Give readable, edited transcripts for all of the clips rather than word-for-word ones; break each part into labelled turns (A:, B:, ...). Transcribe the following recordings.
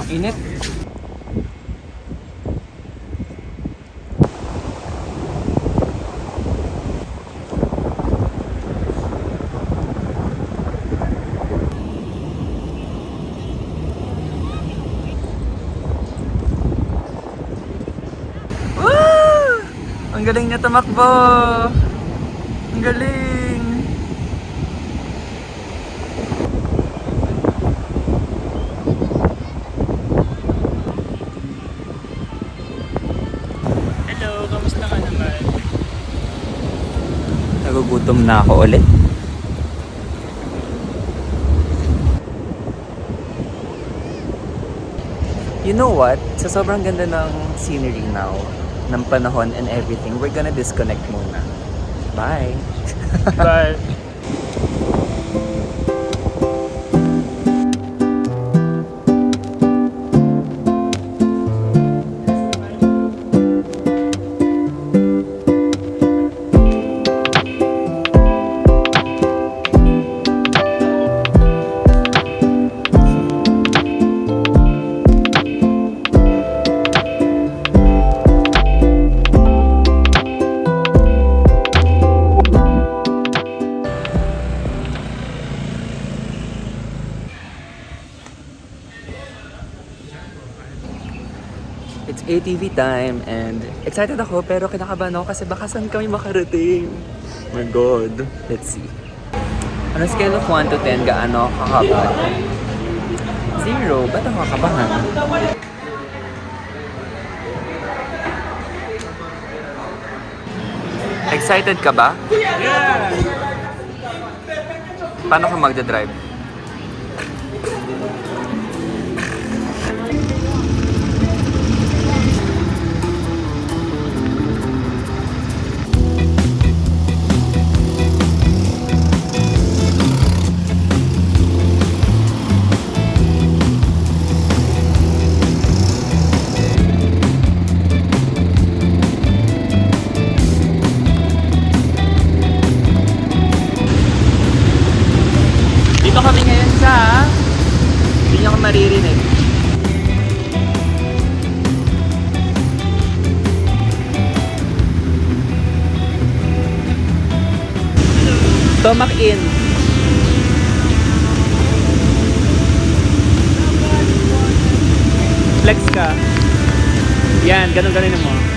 A: Ang init. Ang galing niya tumakbo! Ang galing!
B: Hello, kamusta ka naman?
A: Nagugutom na ako ulit. You know what? Sa sobrang ganda ng scenery now, ng panahon and everything, we're gonna disconnect muna. Bye!
B: But,
A: It's ATV time and excited ako pero kinakabahan ako kasi baka saan kami makarating. Oh my God. Let's see. On a scale of 1 to 10, gaano kakabahan? 0. Ba't ang kakabahan? Excited ka ba?
B: yeah!
A: Paano ka magdadrive? Dito kami ngayon sa... Hindi niyo ako maririnig. Tomac Inn.
B: Flex ka. Yan, ganun-ganun mo.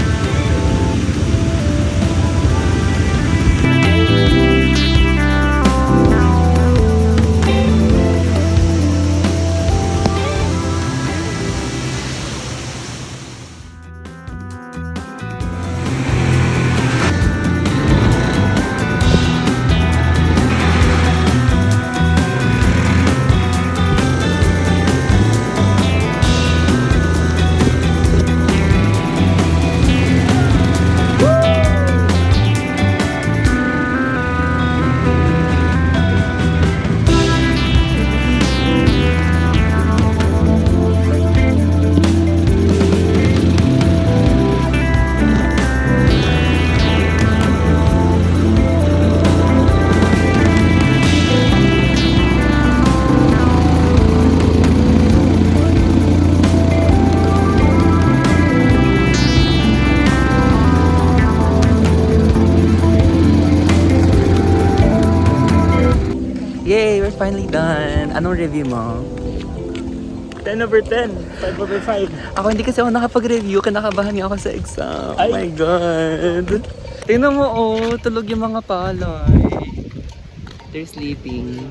A: Yay! We're finally done. Anong review mo?
B: 10 over 10. 5 over 5.
A: Ako hindi kasi ako nakapag-review. Kinakabahan nga ako sa exam. Oh
B: Ay.
A: my God! Tingnan mo, oh. Tulog yung mga palay. They're sleeping.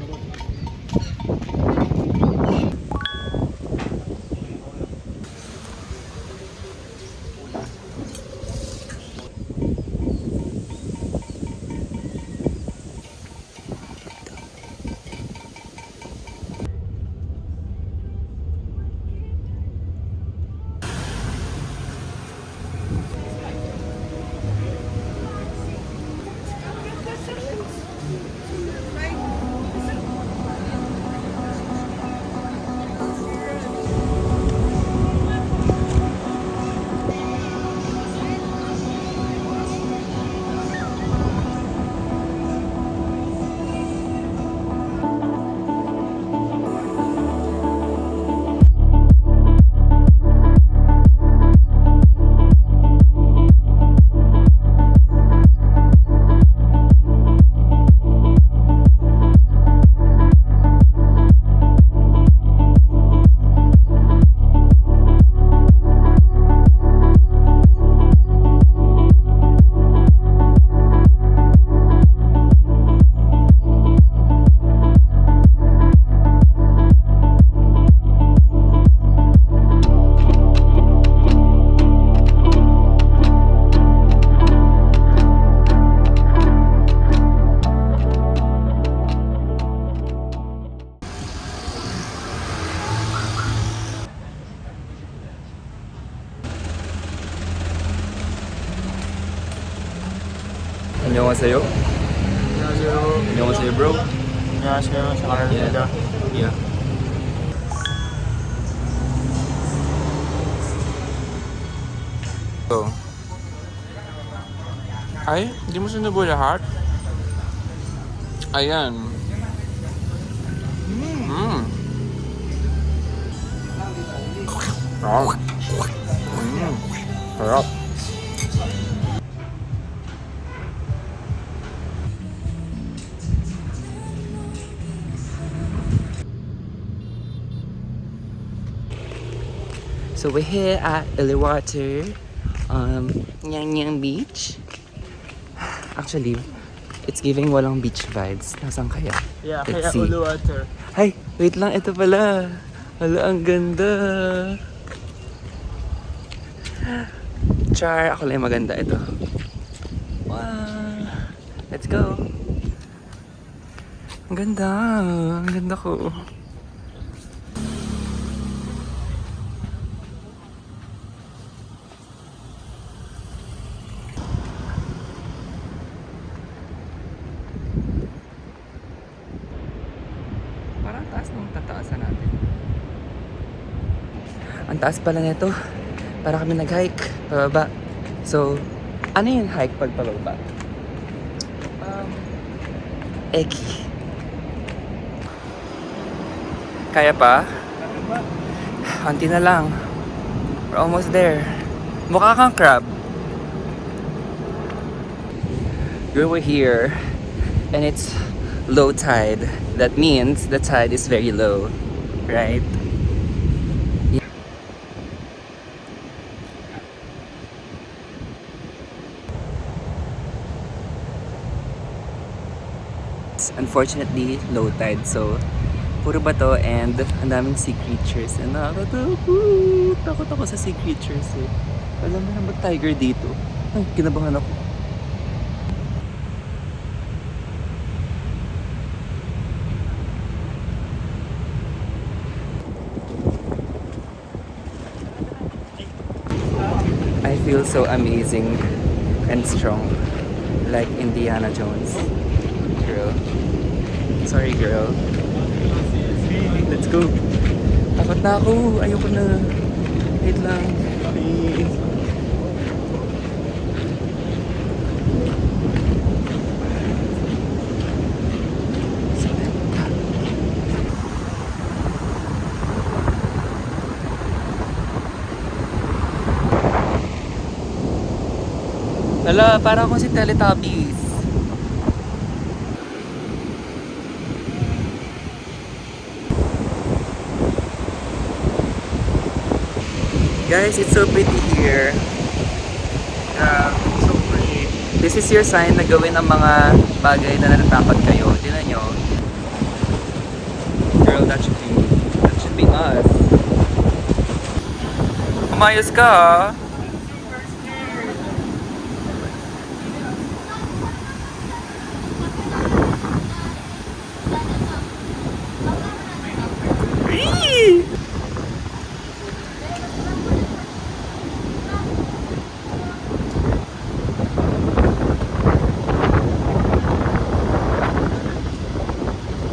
A: sa'yo? Annyeong sa'yo, bro.
B: 안녕하세요. 장하늘입니다.
A: Yeah. So. Ay, hindi mo sinubo lahat? Ayan. Sarap. Sarap. So we're here at Iliwater, Nyang Nyang Beach. Actually, it's giving walang beach vibes. Nasaan kaya?
B: Yeah,
A: Let's
B: kaya
A: see.
B: Uluwater.
A: Ay, wait lang. Ito pala. Hala, ang ganda. Char, ako lang yung maganda. Ito. Wow. Let's go. Ang ganda. Ang ganda ko. Parang taas nung tataasan natin. Ang taas pala nito. Para kami nag-hike pababa. So, ano yung hike pag pababa? Eki. Kaya pa? Hanti na lang. We're almost there. Mukha kang crab. We're here and it's low tide. That means the tide is very low, right? It's unfortunately low tide, so puro bato and ang daming sea creatures and nakakatakot. Takot ako sa sea creatures eh. Alam mo na ba tiger dito? Ay, kinabahan ako. I feel so amazing and strong, like Indiana Jones. Girl. Sorry, girl. Let's go. Takot na ako. Ayoko na. Wait lang. Please. Hala, parang ako si Teletubbies. Guys, it's so pretty here.
B: Yeah, so pretty.
A: This is your sign na gawin ang mga bagay na natatakot kayo. Tingnan nyo. Girl, that should be us. Umayos ka, ha?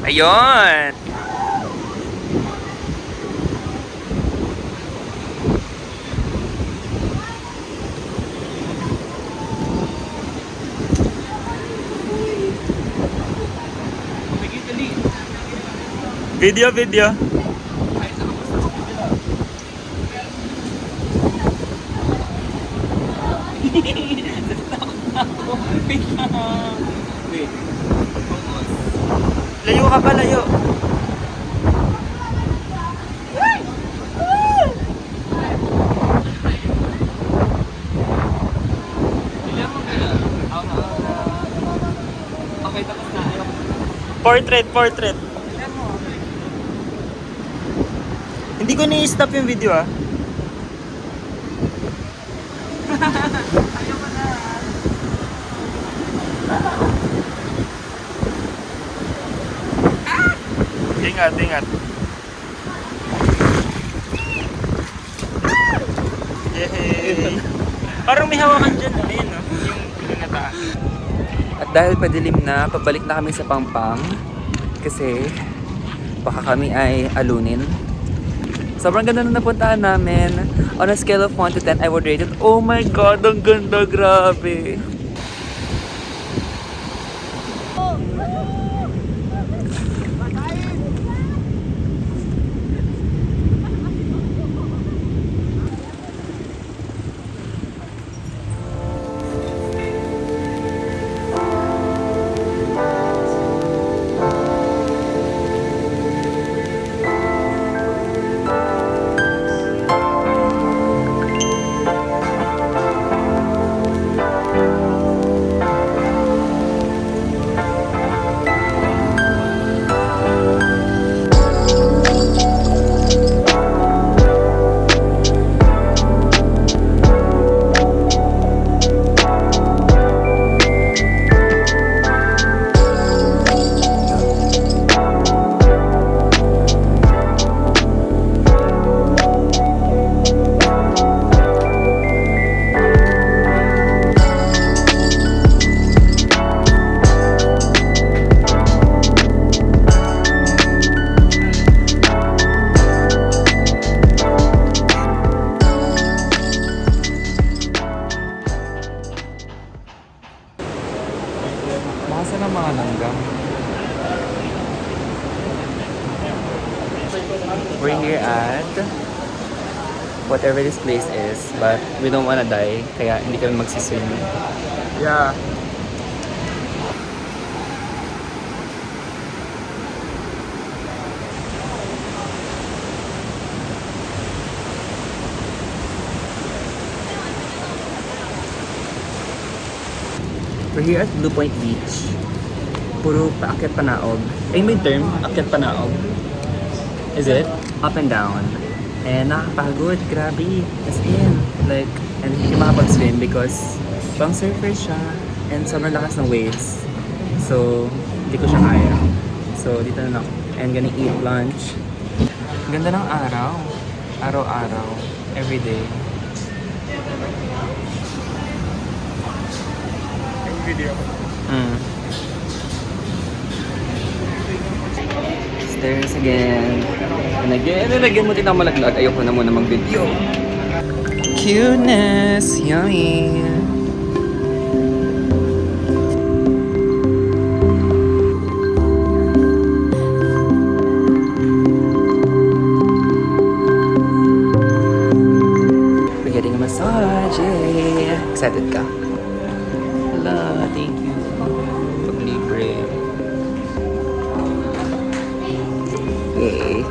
A: Ayun!
B: Video.
A: Wait.
B: Layo ka pa, layo.
A: Okay, tapos na.
B: Portrait. Hindi ko ni-stop yung video, ah. Ingat. Yay! Parang may hawakan dyan, ayun, no? Yung pinata.
A: At dahil padilim na, pabalik na kami sa Pampang. Kasi baka kami ay alunin. Sobrang ganda na napuntahan namin. On a scale of 1 to 10, I would rate it. Oh my God, ang ganda, grabe. Baka ng mga langgam. We're here at whatever this place is, but we don't wanna die, kaya hindi kami magsiswim.
B: Yeah.
A: We're here at Blue Point Beach. Puro paakyat panaog. Ay, may term, akyat panaog. Is it? Up and down. And nakakapagod, grabe. As in, like, and hindi makapag-swim because pang surfer siya and sobrang lakas ng waves. So, hindi ko siya kaya. So, dito na ako. And gonna eat lunch. Ganda ng araw. Araw-araw. Everyday.
B: Video.
A: Stairs again. And again mo tinang malaglag. Ayoko na muna mag-video. Cuteness! Yummy! We're getting a massage! Yay! Excited ka? Hala, thank you. Pag-libre. Yay!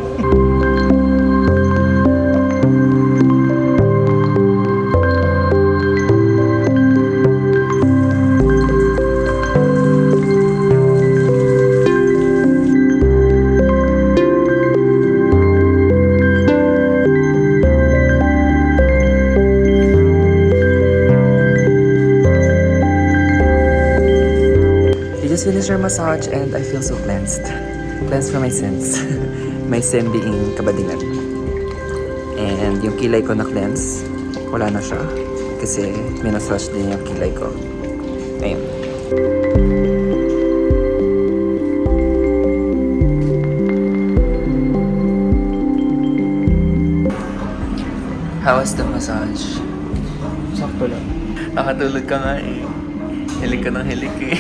A: Just finished our massage and I feel so cleansed. Cleansed from my sins. My sin being kabadingan. And yung kilay ko na cleanse, wala na siya. Kasi minasage din yung kilay ko. Ayun. How was the massage?
B: Sakto lang.
A: Nakatulog ka nga eh. Hilig ka ng hilig eh.